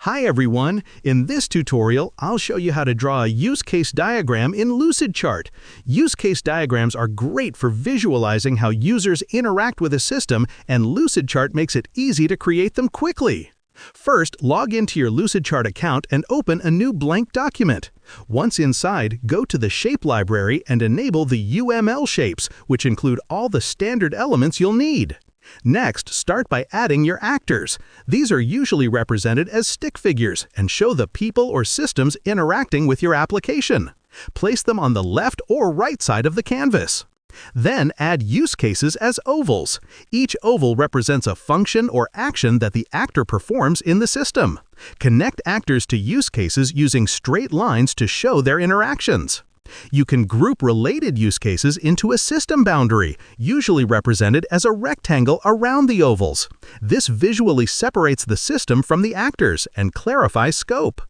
Hi everyone! In this tutorial, I'll show you how to draw a use case diagram in Lucidchart. Use case diagrams are great for visualizing how users interact with a system, and Lucidchart makes it easy to create them quickly. First, log into your Lucidchart account and open a new blank document. Once inside, go to the Shape library and enable the UML shapes, which include all the standard elements you'll need. Next, start by adding your actors. These are usually represented as stick figures and show the people or systems interacting with your application. Place them on the left or right side of the canvas. Then add use cases as ovals. Each oval represents a function or action that the actor performs in the system. Connect actors to use cases using straight lines to show their interactions. You can group related use cases into a system boundary, usually represented as a rectangle around the ovals. This visually separates the system from the actors and clarifies scope.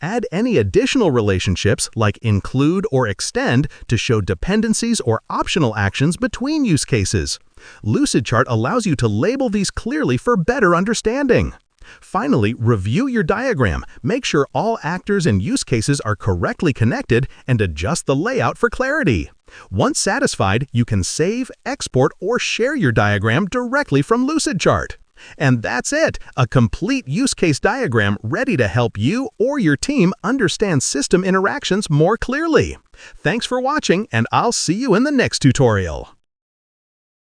Add any additional relationships like include or extend to show dependencies or optional actions between use cases. Lucidchart allows you to label these clearly for better understanding. Finally, review your diagram. Make sure all actors and use cases are correctly connected and adjust the layout for clarity. Once satisfied, you can save, export, or share your diagram directly from Lucidchart. And that's it, a complete use case diagram ready to help you or your team understand system interactions more clearly. Thanks for watching, and I'll see you in the next tutorial.